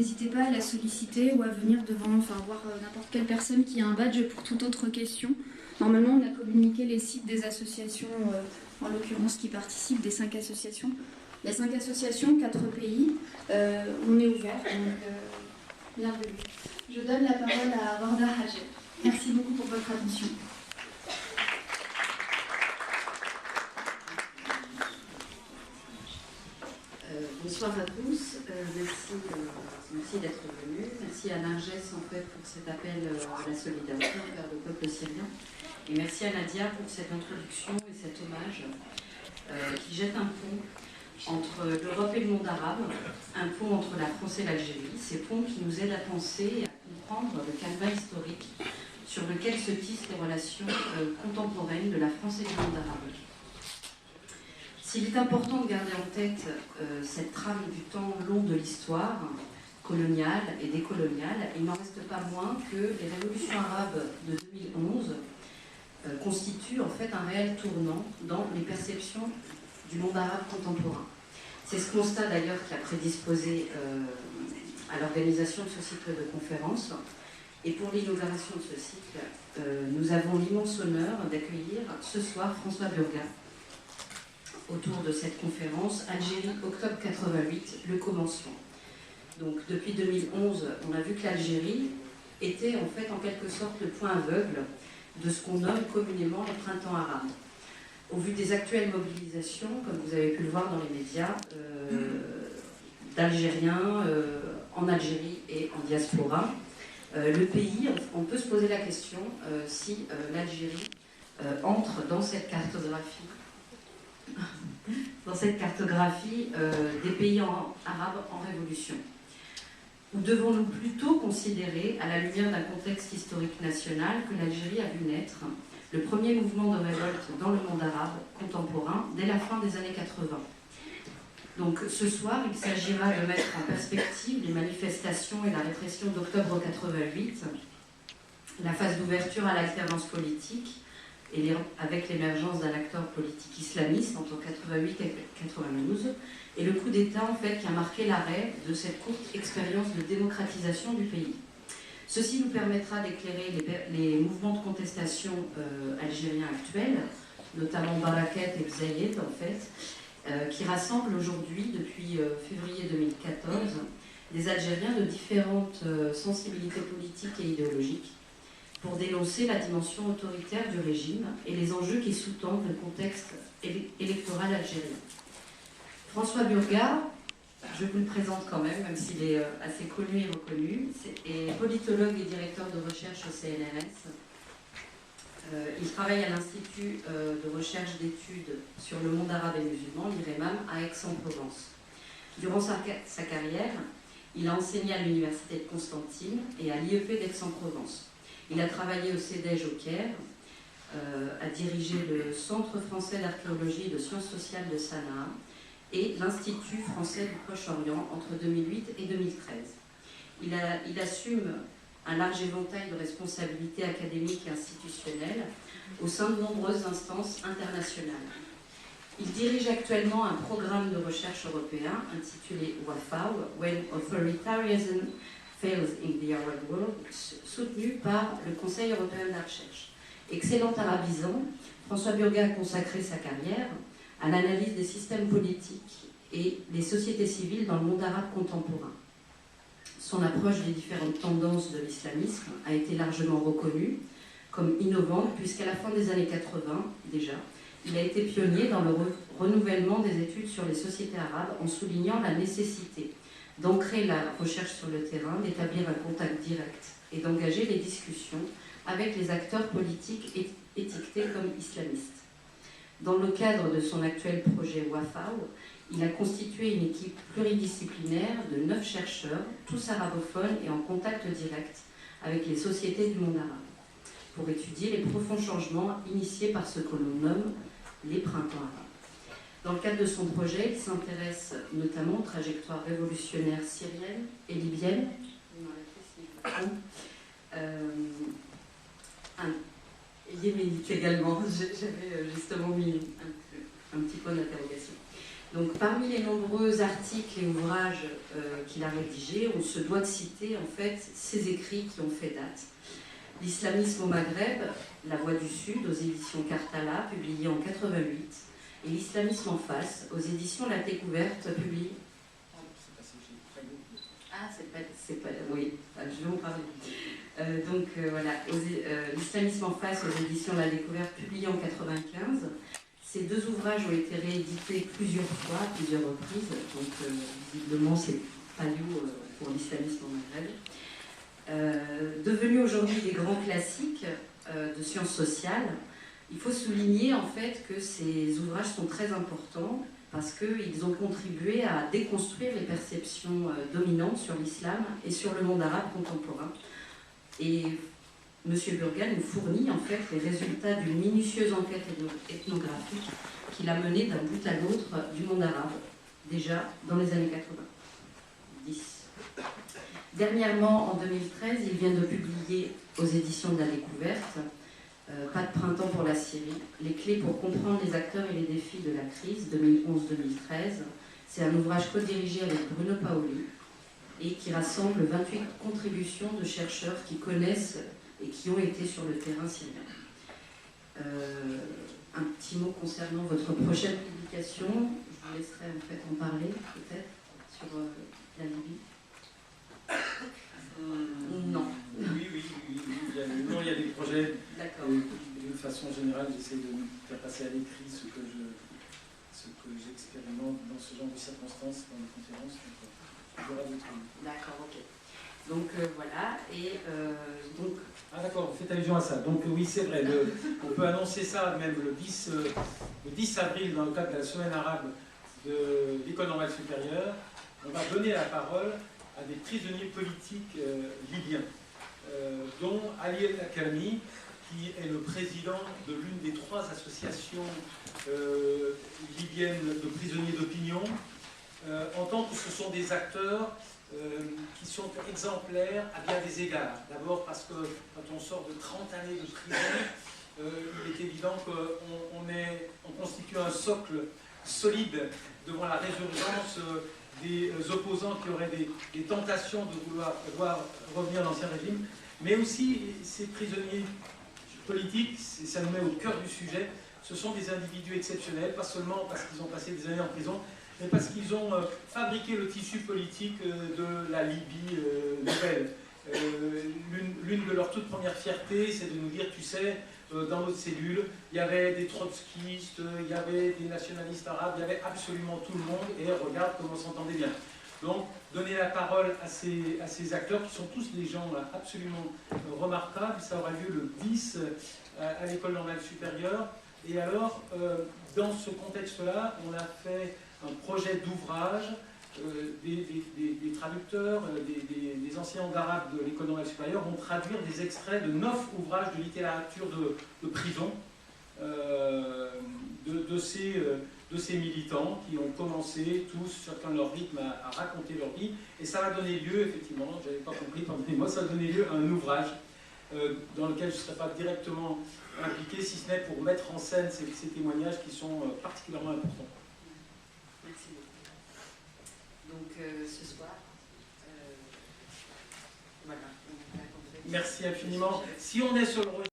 n'hésitez pas à la solliciter ou à venir devant, enfin voir n'importe quelle personne qui a un badge pour toute autre question. Normalement, on a communiqué les sites des associations, en l'occurrence qui participent, des 5 associations. Il y a 5 associations, 4 pays. On est ouvert, donc bienvenue. Je donne la parole à Warda Hajer. Merci beaucoup pour votre attention. Bonsoir à tous, merci d'être venus. Merci à Narges en fait pour cet appel à la solidarité envers le peuple syrien. Et merci à Nadia pour cette introduction et cet hommage qui jette un pont entre l'Europe et le monde arabe, un pont entre la France et l'Algérie, ces ponts qui nous aident à penser et à comprendre le calva historique sur lequel se tissent les relations contemporaines de la France et du monde arabe. S'il est important de garder en tête cette trame du temps long de l'histoire, coloniale et décoloniale, il n'en reste pas moins que les révolutions arabes de 2011 constituent en fait un réel tournant dans les perceptions du monde arabe contemporain. C'est ce constat d'ailleurs qui a prédisposé à l'organisation de ce cycle de conférences. Et pour l'inauguration de ce cycle, nous avons l'immense honneur d'accueillir ce soir François Burga, autour de cette conférence Algérie, octobre 88, le commencement. Donc depuis 2011, on a vu que l'Algérie était en fait en quelque sorte le point aveugle de ce qu'on nomme communément le printemps arabe. Au vu des actuelles mobilisations, comme vous avez pu le voir dans les médias, d'Algériens en Algérie et en diaspora, le pays, on peut se poser la question si l'Algérie entre dans cette cartographie des pays arabes en révolution. Ou devons-nous plutôt considérer, à la lumière d'un contexte historique national, que l'Algérie a vu naître le premier mouvement de révolte dans le monde arabe contemporain dès la fin des années 80. Donc ce soir, il s'agira de mettre en perspective les manifestations et la répression d'octobre 88, la phase d'ouverture à l'alternance politique, et avec l'émergence d'un acteur politique islamiste entre 88 et 92, et le coup d'État en fait qui a marqué l'arrêt de cette courte expérience de démocratisation du pays. Ceci nous permettra d'éclairer les mouvements de contestation algériens actuels, notamment Barakat et Bzayed en fait, qui rassemblent aujourd'hui, depuis février 2014, des Algériens de différentes sensibilités politiques et idéologiques, pour dénoncer la dimension autoritaire du régime et les enjeux qui sous-tendent le contexte électoral algérien. François Burga, je vous le présente quand même s'il est assez connu et reconnu, est politologue et directeur de recherche au CNRS. Il travaille à l'Institut de recherche d'études sur le monde arabe et musulman, l'IREMAM, à Aix-en-Provence. Durant sa carrière, il a enseigné à l'Université de Constantine et à l'IEP d'Aix-en-Provence. Il a travaillé au CEDEJ au Caire, a dirigé le Centre français d'archéologie et de sciences sociales de Sanaa et l'Institut français du Proche-Orient entre 2008 et 2013. Il assume un large éventail de responsabilités académiques et institutionnelles au sein de nombreuses instances internationales. Il dirige actuellement un programme de recherche européen intitulé WAFAW, When Authoritarianism Fails in the Arab World, soutenu par le Conseil européen de la recherche. Excellent arabisant, François Burga a consacré sa carrière à l'analyse des systèmes politiques et des sociétés civiles dans le monde arabe contemporain. Son approche des différentes tendances de l'islamisme a été largement reconnue comme innovante, puisqu'à la fin des années 80, déjà, il a été pionnier dans le renouvellement des études sur les sociétés arabes en soulignant la nécessité d'ancrer la recherche sur le terrain, d'établir un contact direct et d'engager les discussions avec les acteurs politiques étiquetés comme islamistes. Dans le cadre de son actuel projet WAFAW, il a constitué une équipe pluridisciplinaire de 9 chercheurs, tous arabophones et en contact direct avec les sociétés du monde arabe, pour étudier les profonds changements initiés par ce que l'on nomme les printemps arabes. Dans le cadre de son projet, il s'intéresse notamment aux trajectoires révolutionnaires syriennes et libyennes, yéménites également, j'avais justement mis un petit point d'interrogation. Donc, parmi les nombreux articles et ouvrages qu'il a rédigés, on se doit de citer en fait ses écrits qui ont fait date. L'islamisme au Maghreb, La Voix du Sud, aux éditions Cartala, publié en 88, et L'islamisme en face, aux éditions La Découverte, publié. Ah, c'est pas. Oui, je vais en parler. Voilà, L'islamisme en face, aux éditions La Découverte, publié en 95. Ces deux ouvrages ont été réédités plusieurs fois, à plusieurs reprises, donc visiblement c'est palio pour l'islamisme au Maghreb. Devenus aujourd'hui des grands classiques de sciences sociales, il faut souligner en fait que ces ouvrages sont très importants parce qu'ils ont contribué à déconstruire les perceptions dominantes sur l'islam et sur le monde arabe contemporain. Et M. Burgal nous fournit en fait les résultats d'une minutieuse enquête ethnographique qu'il a menée d'un bout à l'autre du monde arabe, déjà dans les années 90. Dernièrement, en 2013, il vient de publier aux éditions de La Découverte Pas de printemps pour la Syrie, les clés pour comprendre les acteurs et les défis de la crise 2011-2013. C'est un ouvrage co-dirigé avec Bruno Paoli et qui rassemble 28 contributions de chercheurs qui connaissent et qui ont été sur le terrain syrien. Un petit mot concernant votre prochaine publication. Je vous laisserai en fait en parler, peut-être, sur la Libye. Non. Oui. Il y a des projets. D'accord. De façon générale, j'essaie de faire passer à l'écrit ce que j'expérimente dans ce genre de circonstances, dans les conférences. Donc, il y aura d'autres. D'accord, ok. Donc voilà, et donc... Ah d'accord, vous faites allusion à ça. Donc oui, c'est vrai, on peut annoncer ça même le 10 avril dans le cadre de la semaine arabe de l'École normale supérieure. On va donner la parole à des prisonniers politiques libyens, dont Ali El Hakami, qui est le président de l'une des 3 associations libyennes de prisonniers d'opinion, en tant que ce sont des acteurs qui sont exemplaires à bien des égards. D'abord parce que quand on sort de 30 années de prison, il est évident qu'on constitue un socle solide devant la résurgence des opposants qui auraient des tentations de vouloir revenir à l'ancien régime, mais aussi ces prisonniers politiques, ça nous met au cœur du sujet, ce sont des individus exceptionnels, pas seulement parce qu'ils ont passé des années en prison, mais parce qu'ils ont fabriqué le tissu politique de la Libye nouvelle. L'une de leurs toutes premières fiertés, c'est de nous dire, tu sais, dans notre cellule, il y avait des trotskistes, il y avait des nationalistes arabes, il y avait absolument tout le monde, et regarde comment on s'entendait bien. Donc, donner la parole à ces acteurs, qui sont tous des gens absolument remarquables, ça aura lieu le 10 à l'École normale supérieure. Et alors, dans ce contexte-là, on a fait un projet d'ouvrage, des traducteurs, des enseignants d'arabe de l'École normale supérieure vont traduire des extraits de 9 ouvrages de littérature de prison de ces militants qui ont commencé tous, chacun leur rythme, à raconter leur vie. Et ça va donner lieu, effectivement, je n'avais pas compris, pardonnez-moi, ça va donner lieu à un ouvrage dans lequel je ne serai pas directement impliqué, si ce n'est pour mettre en scène ces témoignages qui sont particulièrement importants. Merci beaucoup. Donc ce soir, voilà. Merci infiniment. Si on est sur le